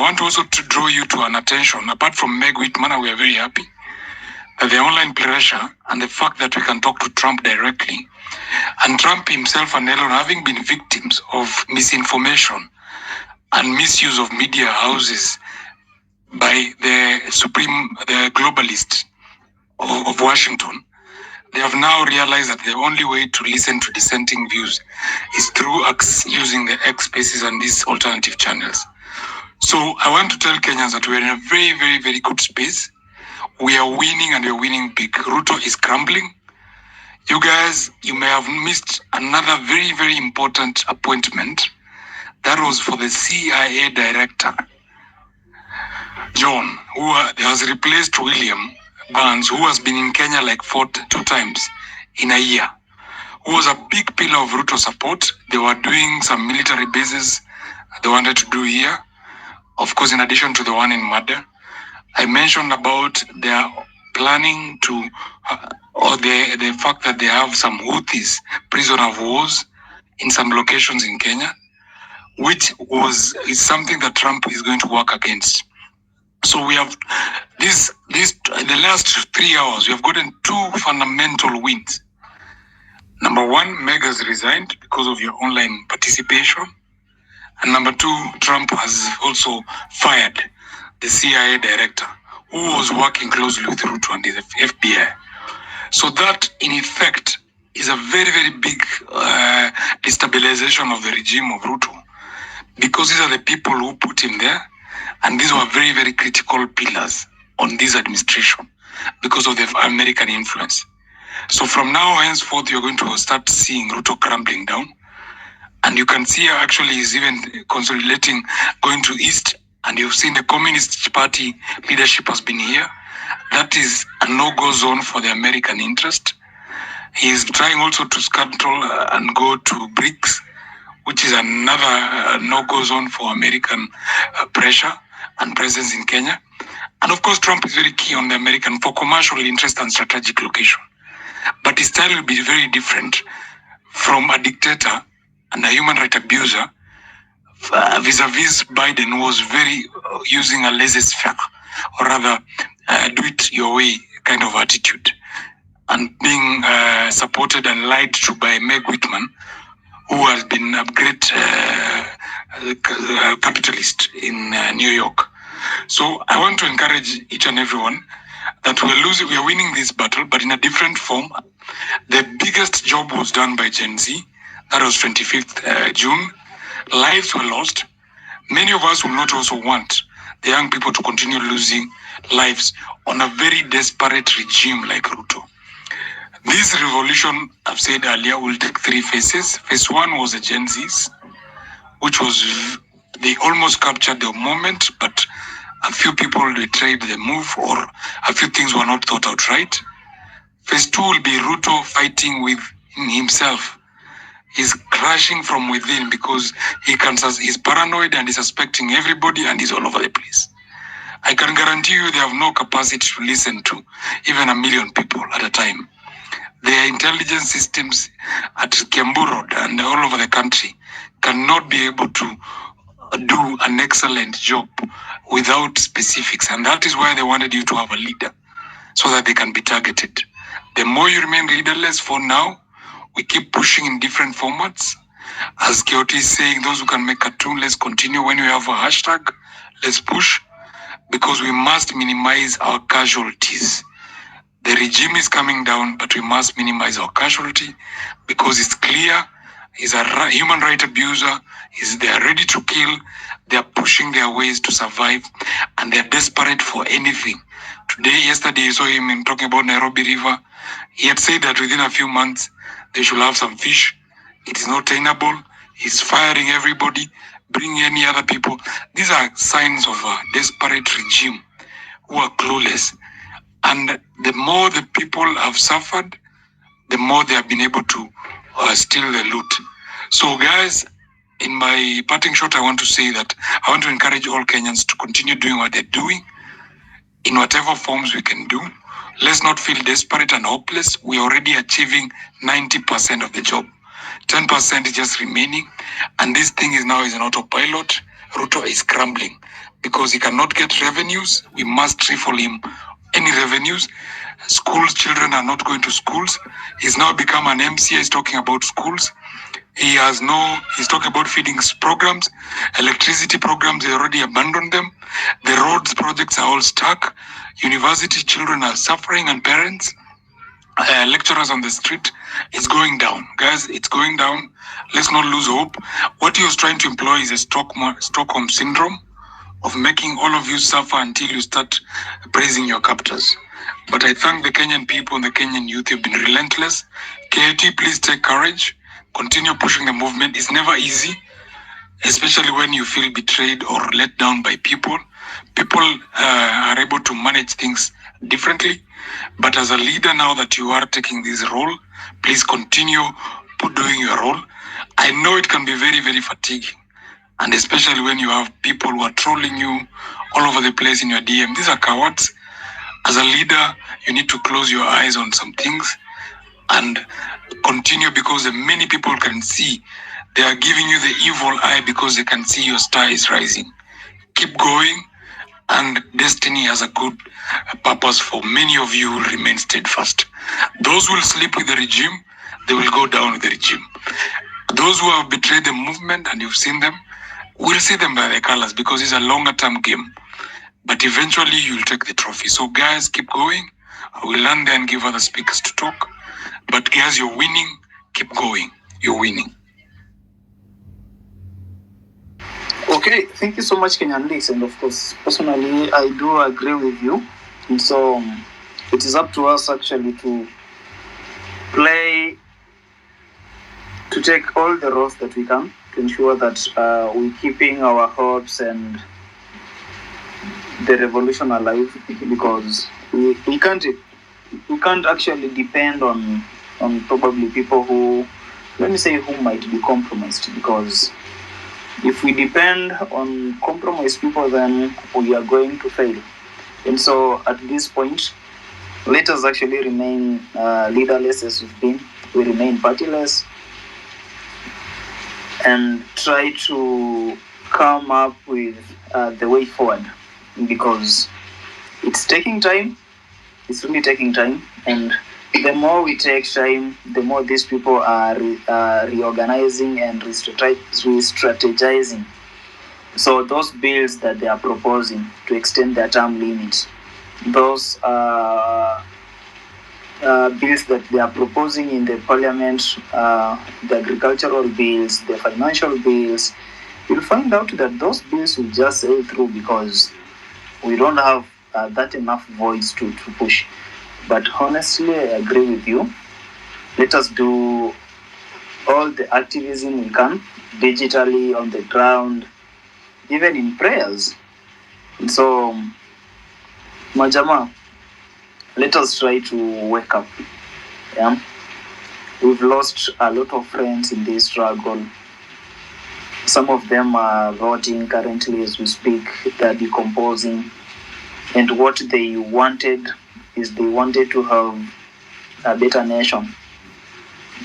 I want also to draw you to an attention. Apart from Meg Whitman, we are very happy that the online pressure and the fact that we can talk to Trump directly, and Trump himself and Elon having been victims of misinformation and misuse of media houses by the globalists of Washington. They have now realized that the only way to listen to dissenting views is through using the X Spaces and these alternative channels. So I want to tell Kenyans that we're in a very, very, very good space. We are winning, and we're winning big. Ruto is crumbling. You guys, you may have missed another very, very important appointment. That was for the CIA director, John, who has replaced William Burns, who has been in Kenya like 2 times in a year, who was a big pillar of Ruto support. They were doing some military bases they wanted to do here, of course, in addition to the one in Mada. I mentioned about their planning to, or the fact that they have some Houthis, prisoner of wars, in some locations in Kenya, which is something that Trump is going to work against. So we have in the last 3 hours, we have gotten 2 fundamental wins. Number 1, Meg has resigned because of your online participation. And number 2, Trump has also fired the CIA director who was working closely with Ruto and the FBI. So that, in effect, is a very, very big destabilization of the regime of Ruto, because these are the people who put him there, and these were very, very critical pillars on this administration because of the American influence. So from now henceforth, you're going to start seeing Ruto crumbling down. And you can see actually he's even consolidating, going to East. And you've seen the Communist Party leadership has been here. That is a no-go zone for the American interest. He is trying also to scuttle and go to BRICS, which is another no-go zone for American pressure and presence in Kenya. And of course, Trump is very key on the American for commercial interest and strategic location. But his style will be very different from a dictator and a human rights abuser vis-a-vis Biden, who was very using a laissez-faire, or rather do it your way kind of attitude, and being supported and lied to by Meg Whitman, who has been a great capitalist in New York. So I want to encourage each and everyone that we are winning this battle, but in a different form. The biggest job was done by Gen Z. That was 25th June. Lives were lost. Many of us will not also want the young people to continue losing lives on a very desperate regime like Ruto. This revolution, I've said earlier, will take 3 phases. Phase 1 was the Gen Zs, which was, they almost captured the moment, but a few people betrayed the move, or a few things were not thought out right. Phase 2 will be Ruto fighting with himself. He's crashing from within because he's paranoid and he's suspecting everybody and he's all over the place. I can guarantee you they have no capacity to listen to even 1 million people at a time. Their intelligence systems at Kiambu Road and all over the country cannot be able to do an excellent job without specifics. And that is why they wanted you to have a leader, so that they can be targeted. The more you remain leaderless for now, we keep pushing in different formats. As Kioti is saying, those who can make a tune, let's continue. When we have a hashtag, let's push, because we must minimize our casualties. The regime is coming down, but we must minimize our casualty, because it's clear he's a human rights abuser. They are ready to kill. They are pushing their ways to survive, and they're desperate for anything. Yesterday, you saw him talking about Nairobi River. He had said that within a few months, they should have some fish. It is not tenable. He's firing everybody, bringing any other people. These are signs of a desperate regime who are clueless. And the more the people have suffered, the more they have been able to steal the loot. So guys, in my parting shot, I want to say that I want to encourage all Kenyans to continue doing what they're doing in whatever forms we can do. Let's not feel desperate and hopeless. We're already achieving 90% of the job. 10% is just remaining. And this thing is now an autopilot. Ruto is crumbling. because he cannot get revenues. We must triple him any revenues. Schools, children are not going to schools. He's now become an MCA. He's talking about schools. He's talking about feeding programs, electricity programs, they already abandoned them. The roads projects are all stuck. University children are suffering and parents. Lecturers on the street, it's going down. Guys, it's going down. Let's not lose hope. What he was trying to employ is a Stockholm syndrome of making all of you suffer until you start praising your captors. But I thank the Kenyan people and the Kenyan youth have been relentless. KAT, please take courage. Continue pushing the movement. It's never easy, especially when you feel betrayed or let down by people. People are able to manage things differently. But as a leader, now that you are taking this role, please continue doing your role. I know it can be very, very fatiguing. And especially when you have people who are trolling you all over the place in your DM. These are cowards. As a leader, you need to close your eyes on some things and continue, because many people can see. They are giving you the evil eye because they can see your star is rising. Keep going, and destiny has a good purpose for many of you who will remain steadfast. Those who will sleep with the regime, they will go down with the regime. Those who have betrayed the movement, and you've seen them, we'll see them by the colors, because it's a longer term game. But eventually you'll take the trophy. So guys, keep going. I will land there and give other speakers to talk. But guys, you're winning. Keep going. You're winning. Okay, thank you so much, Kenyan Leaks. And of course, personally, I do agree with you. And so it is up to us actually to take all the roles that we can to ensure that we're keeping our hopes and the revolution alive, because we can't actually depend on probably people who might be compromised, because if we depend on compromised people, then we are going to fail. And so at this point, let us actually remain leaderless as we've been. We remain partyless and try to come up with the way forward, because it's taking time. It's really taking time. And the more we take time, the more these people are reorganizing and re-strategizing. So those bills that they are proposing to extend their term limits, those bills that they are proposing in the parliament, the agricultural bills, the financial bills, you'll find out that those bills will just sail through, because we don't have that enough voice to push. But honestly, I agree with you. Let us do all the activism we can, digitally, on the ground, even in prayers. And so, Majama, let us try to wake up. Yeah? We've lost a lot of friends in this struggle. Some of them are rotting currently as we speak. They're decomposing. And what they wanted is they wanted to have a better nation.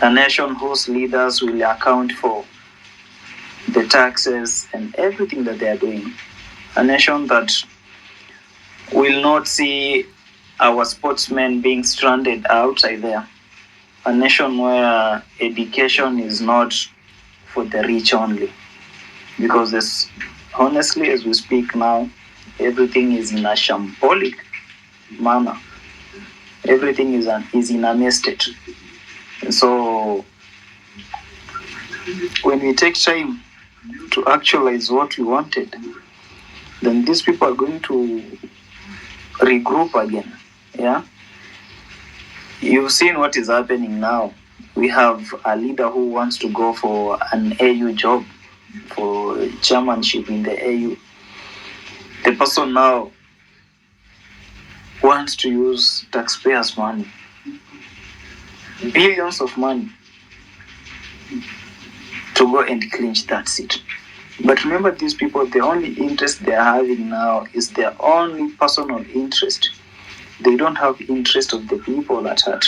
A nation whose leaders will account for the taxes and everything that they are doing. A nation that will not see our sportsmen being stranded outside there. A nation where education is not for the rich only. Because honestly, as we speak now, everything is in a shambolic manner. Everything is in a mess state. And so when we take time to actualize what we wanted, then these people are going to regroup again. Yeah. You've seen what is happening now. We have a leader who wants to go for an AU job, for chairmanship in the AU. The person now wants to use taxpayers' money, billions of money, to go and clinch that seat. But remember, these people, the only interest they are having now is their only personal interest. They don't have interest of the people at heart.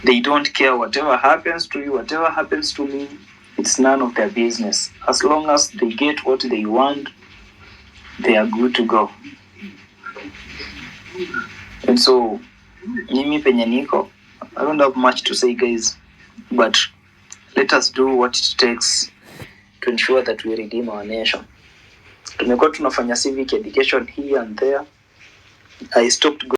They don't care whatever happens to you, whatever happens to me, it's none of their business. As long as they get what they want, they are good to go. And so mimi penye niko, I don't have much to say, guys, but let us do what it takes to ensure that we redeem our nation. Tumekuwa tunafanya civic education here and there. I stopped